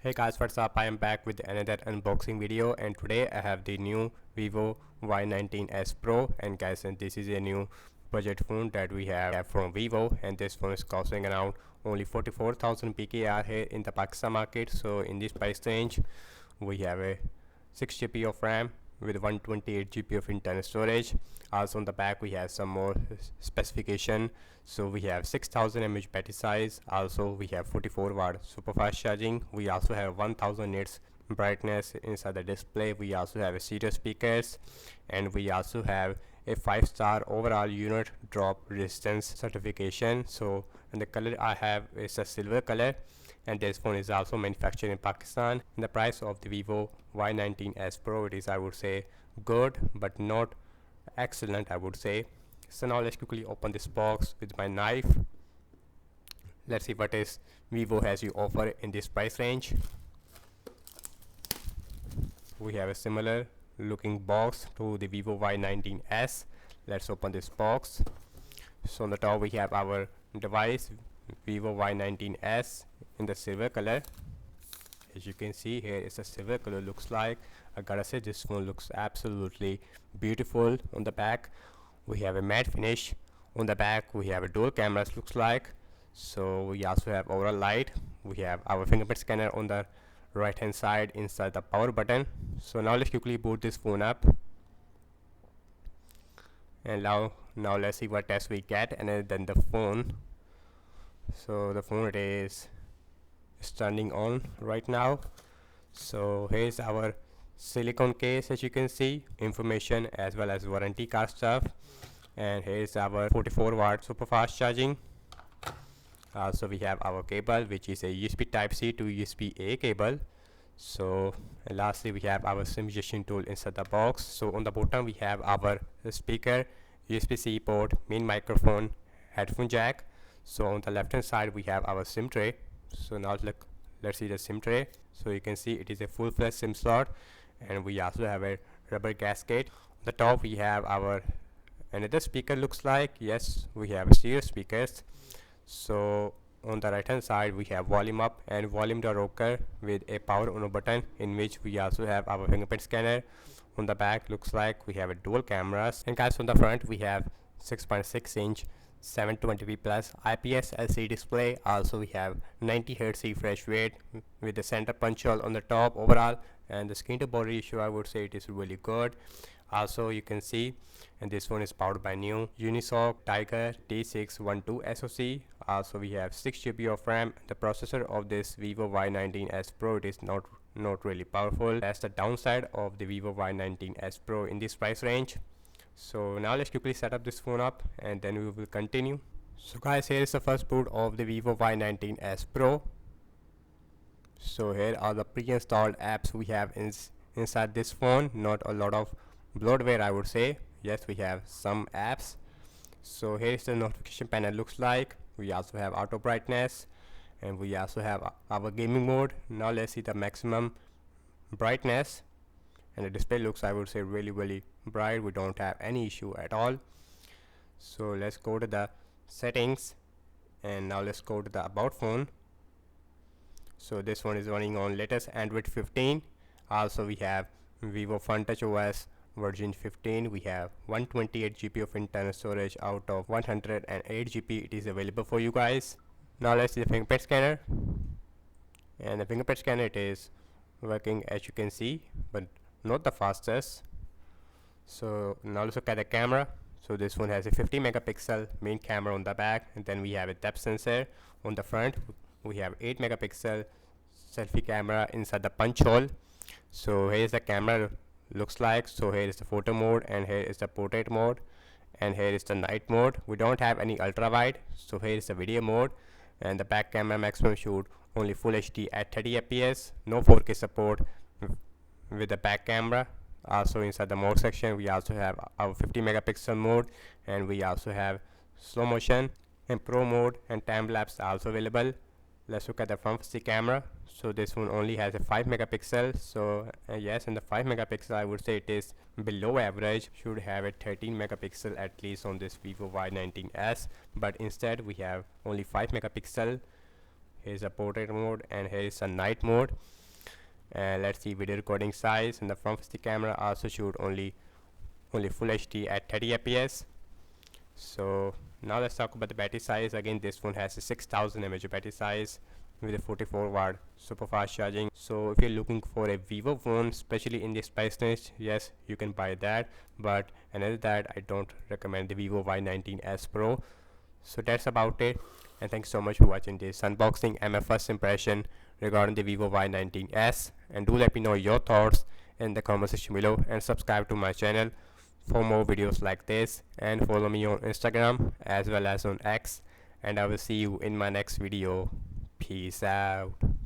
Hey guys, what's up? I am back with another unboxing video, and today I have the new Vivo Y19S Pro. And guys, and this is a new budget phone that we have from Vivo, and this phone is costing around only 44,000 PKR here in the Pakistan market. So in this price range we have a 6 GB of RAM with 128 GB of internal storage. Also on the back we have some more specification. So we have 6000 mAh battery size. Also we have 44-watt super fast charging. We also have 1000 nits brightness inside the display. We also have a stereo speakers, and we also have a 5-star overall unit drop resistance certification. So and the color I have is a silver color, and this phone is also manufactured in Pakistan. And the price of the Vivo Y19S Pro, it is, I would say, good but not excellent, I would say. So now let's quickly open this box with my knife. Let's see what is Vivo has to offer in this price range. We have a similar looking box to the Vivo Y19S. Let's open this box. So on the top we have our device, Vivo Y19S, in the silver color. As you can see, here is a silver color looks like. I gotta say, this phone looks absolutely beautiful. On the back we have a matte finish. On the back we have a dual cameras looks like. So we also have overall light. We have our fingerprint scanner on the right hand side inside the power button. So now let's quickly boot this phone up, and now let's see what test we get. And then the phone, so the phone it is turning on right now. So here's our silicone case, as you can see, information as well as warranty card stuff. And here's our 44-watt super fast charging. Also we have our cable, which is a USB type C to USB A cable. So and lastly we have our SIM injection tool inside the box. So on the bottom we have our speaker, USB-C port, main microphone, headphone jack. So on the left hand side we have our SIM tray. So now let's see the SIM tray. So you can see it is a full-fledged SIM slot, and we also have a rubber gasket. On the top we have our another speaker looks like. Yes, we have stereo speakers. So on the right hand side we have volume up and volume down rocker with a power on button, in which we also have our fingerprint scanner. On the back looks like we have a dual cameras, and guys on the front we have 6.6-inch 720p plus IPS LCD display. Also we have 90 Hz refresh rate with the center punch hole on the top overall, and the screen to body ratio, I would say it is really good. Also you can see, and this one is powered by new Unisoc Tiger T612 SoC. Also we have 6 GB of RAM. The processor of this Vivo Y19S Pro, it is not really powerful. That's the downside of the Vivo Y19S Pro in this price range. So now let's quickly set up this phone up, and then we will continue. So guys, here is the first boot of the Vivo Y19S Pro. So here are the pre-installed apps we have inside this phone. Not a lot of bloatware, I would say. Yes, we have some apps. So here is the notification panel looks like. We also have auto brightness, and we also have our gaming mode. Now let's see the maximum brightness, and the display looks, I would say, really bright. We don't have any issue at all. So let's go to the settings, and now let's go to the about phone. So this one is running on latest Android 15. Also we have Vivo FunTouch OS version 15. We have 128 GB of internal storage out of 108 GB. It is available for you guys. Now let's see the fingerprint scanner, and the fingerprint scanner, it is working, as you can see, but not the fastest. So now let's look at the camera. So this one has a 50 megapixel main camera on the back, and then we have a depth sensor on the front. We have 8 megapixel selfie camera inside the punch hole. So here is the camera looks like. So here is the photo mode, and here is the portrait mode, and here is the night mode. We don't have any ultra wide. So here is the video mode, and the back camera maximum shoot only full HD at 30 fps. No 4K support with the back camera. Also inside the mode section we also have our 50 megapixel mode, and we also have slow motion and pro mode, and time lapse also available. Let's look at the front facing camera. So this one only has a 5 megapixel. So yes, in the 5 megapixel, I would say it is below average. Should have a 13 megapixel at least on this Vivo Y19S, but instead we have only 5 megapixel. here's a portrait mode, and here's a night mode. And let's see video recording size. And the front facing camera also shoot only full HD at 30 fps. So now let's talk about the battery size. Again, this phone has a 6000 mAh battery size with a 44 watt super fast charging. So if you're looking for a Vivo phone, especially in this price range, yes, you can buy that. But another that, I don't recommend the Vivo Y19S Pro. So that's about it, and thanks so much for watching this unboxing and my first impression regarding the Vivo Y19S. And do let me know your thoughts in the comment section below, and subscribe to my channel for more videos like this, and follow me on Instagram as well as on X, and I will see you in my next video. Peace out.